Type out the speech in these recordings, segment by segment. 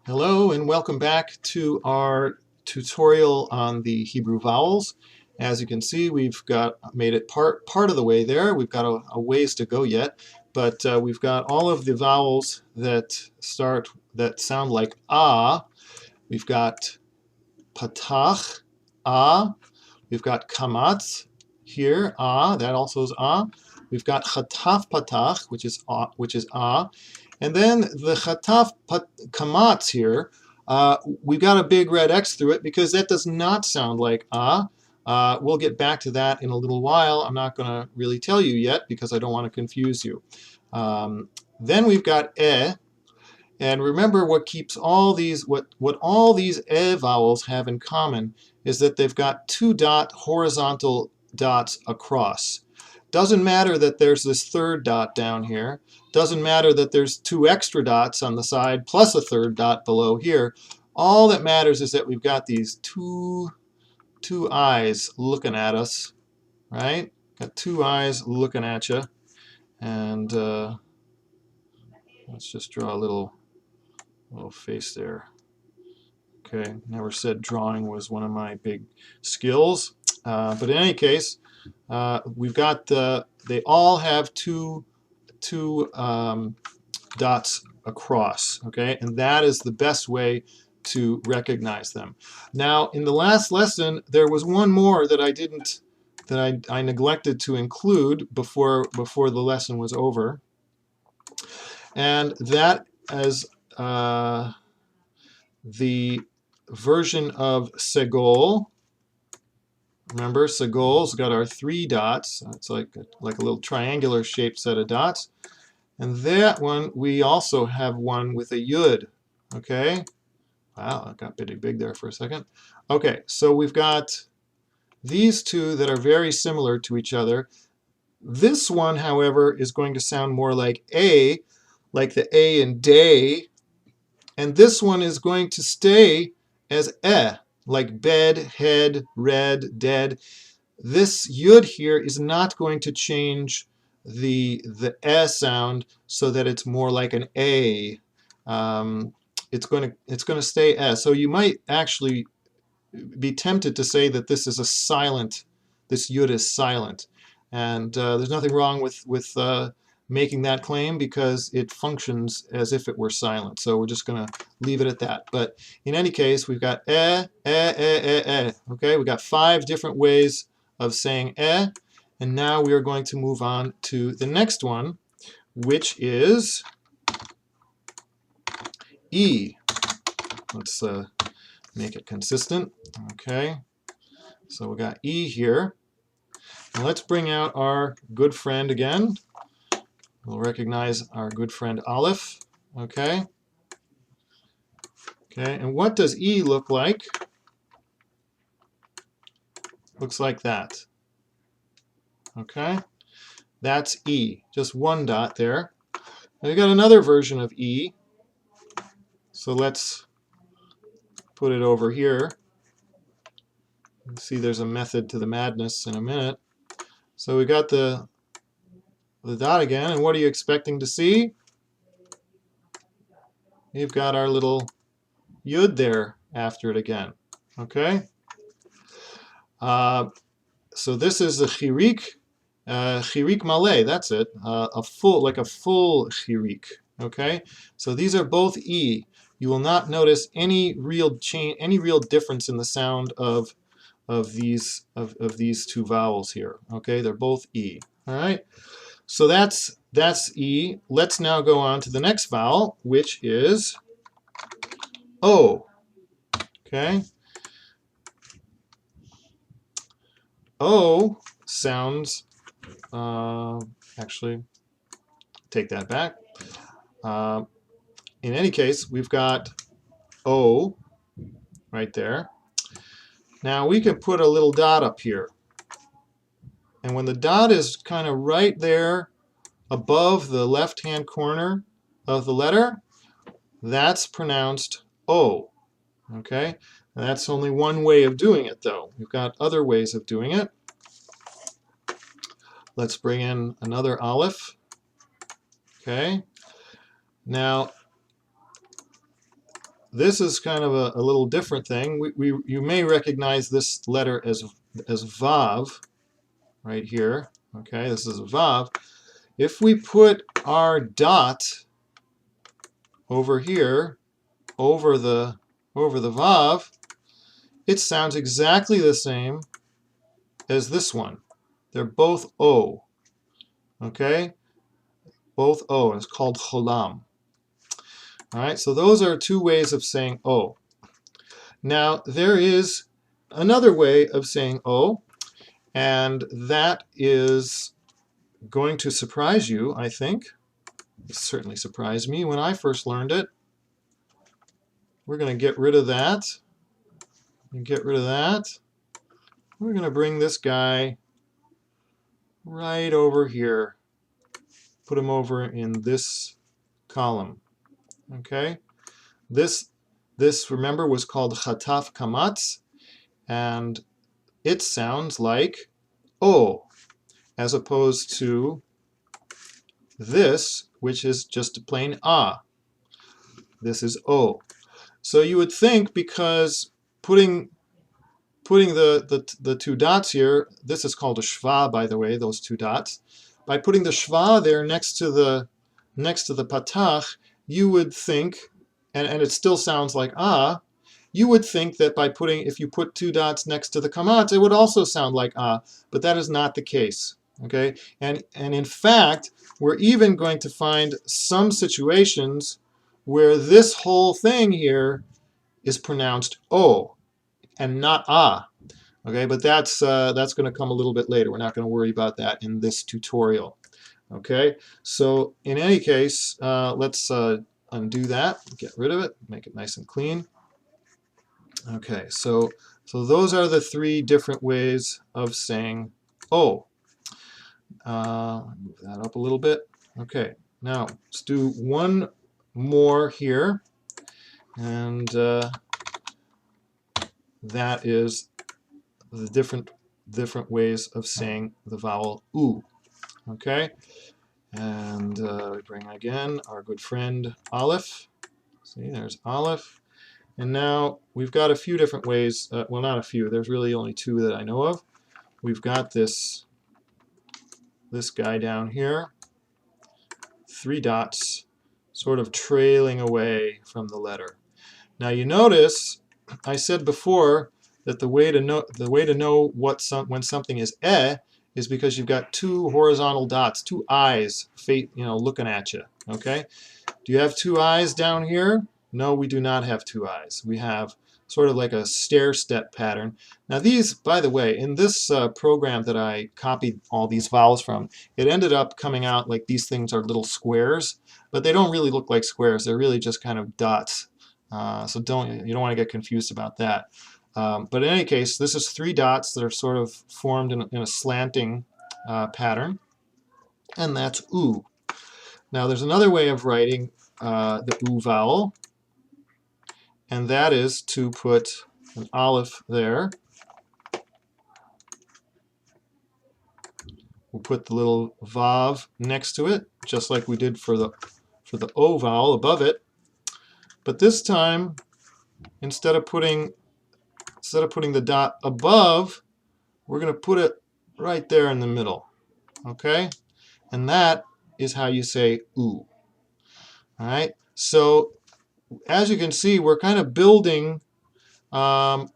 Hello and welcome back to our tutorial on the Hebrew vowels. As you can see, we've got made it part of the way there. We've got a ways to go yet, but we've got all of the vowels that sound like ah. We've got patach, ah. We've got kamatz here, ah. That also is ah. We've got chataf patach, which is ah. And then the chataf kamatz here, we've got a big red X through it because that does not sound like ah. We'll get back to that in a little while. I'm not going to really tell you yet because I don't want to confuse you. Then we've got and remember what keeps all these, what all these vowels have in common is that they've got two horizontal dots across. Doesn't matter that there's this third dot down here. Doesn't matter that there's two extra dots on the side plus a third dot below here. All that matters is that we've got these two eyes looking at us, right? Got two eyes looking at you. And let's just draw a little face there. Okay, never said drawing was one of my big skills. But in any case, we've got they all have two dots across, okay, and that is the best way to recognize them. Now, in the last lesson, there was one more that I neglected to include before the lesson was over, and that is the version of Segol. Remember, Segol's got our three dots. It's like a little triangular shaped set of dots. And that one, we also have one with a yud. Okay? Wow, that got pretty big there for a second. Okay, so we've got these two that are very similar to each other. This one, however, is going to sound more like A, like the A in day. And this one is going to stay as like bed, head, red, dead. This yud here is not going to change the sound so that it's more like an A. It's going to stay S. So you might actually be tempted to say that this is a silent. This yud is silent, and there's nothing wrong with making that claim because it functions as if it were silent. So we're just going to leave it at that. But in any case, we've got Okay, we've got 5 different ways of saying and now we are going to move on to the next one, which is E. Let's make it consistent. Okay, so we got E here. Now let's bring out our good friend again. We'll recognize our good friend Aleph. Okay. Okay, and what does E look like? Looks like that. Okay, that's E. Just one dot there. Now we got another version of E. So let's put it over here. You see there's a method to the madness in a minute. So we got the dot again, and what are you expecting to see? You've got our little yud there after it again. Okay? So this is the chirik, chirik maleh, that's it, like a full chirik. Okay? So these are both E. You will not notice any real change, any real difference in the sound of these two vowels here. Okay? They're both E. All right? So that's E. Let's now go on to the next vowel, which is O. Okay? O sounds, actually, take that back. In any case, we've got O right there. Now we can put a little dot up here. And when the dot is kind of right there above the left-hand corner of the letter, that's pronounced O. Okay? And that's only one way of doing it, though. We've got other ways of doing it. Let's bring in another Aleph. Okay? Now, this is kind of a little different thing. You may recognize this letter as Vav right here. Okay, this is a Vav. If we put our dot over here, over the Vav, it sounds exactly the same as this one. They're both O. Okay, both O. It's called cholam. All right, so those are two ways of saying O. Now, there is another way of saying O, and that is going to surprise you, I think. It certainly surprised me when I first learned it. We're going to get rid of that. And get rid of that. We're going to bring this guy right over here. Put him over in this column. Okay? This remember, was called chataf kamatz, and it sounds like O, as opposed to this, which is just a plain A. This is O. So you would think, because putting the two dots here, this is called a shva, by the way, those two dots. By putting the shva there next to the patach, you would think, and it still sounds like ah, you would think that if you put two dots next to the kamat, it would also sound like ah, but that is not the case. Okay, and in fact, we're even going to find some situations where this whole thing here is pronounced o and not ah. Okay, but that's going to come a little bit later. We're not going to worry about that in this tutorial. Okay, so in any case, let's undo that, get rid of it, make it nice and clean. Okay, so those are the three different ways of saying O. Move that up a little bit. Okay, now let's do one more here, and that is the different ways of saying the vowel U. Okay, and we bring again our good friend Aleph. See, there's Aleph. And now we've got a few different ways, well, not a few, there's really only two that I know of. We've got this guy down here, three dots, sort of trailing away from the letter. Now you notice, I said before that the way to know when something is is because you've got two horizontal dots, two eyes, looking at you. Okay, do you have two eyes down here? No, we do not have two eyes. We have sort of like a stair-step pattern. Now these, by the way, in this program that I copied all these vowels from, it ended up coming out like these things are little squares, but they don't really look like squares. They're really just kind of dots. So you don't want to get confused about that. But in any case, this is three dots that are sort of formed in a slanting pattern, and that's U. Now there's another way of writing the U vowel, and that is to put an aleph there. We'll put the little vav next to it, just like we did for the O vowel above it. But this time, instead of putting the dot above, we're going to put it right there in the middle. Okay? And that is how you say U. All right? So as you can see, we're kind of building a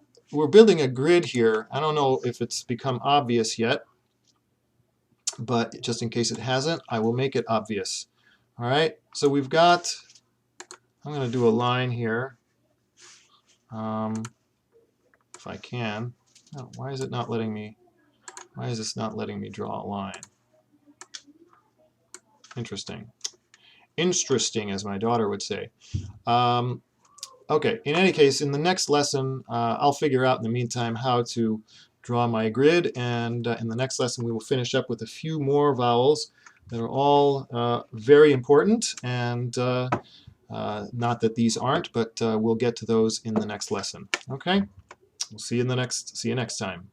grid here. I don't know if it's become obvious yet, but just in case it hasn't, I will make it obvious. All right, so we've got, I'm going to do a line here, if I can. Oh, why is this not letting me draw a line? Interesting. Interesting, as my daughter would say. Okay, in any case, in the next lesson, I'll figure out in the meantime how to draw my grid, and in the next lesson we will finish up with a few more vowels that are all very important, and not that these aren't, but we'll get to those in the next lesson. Okay, we'll see you next time.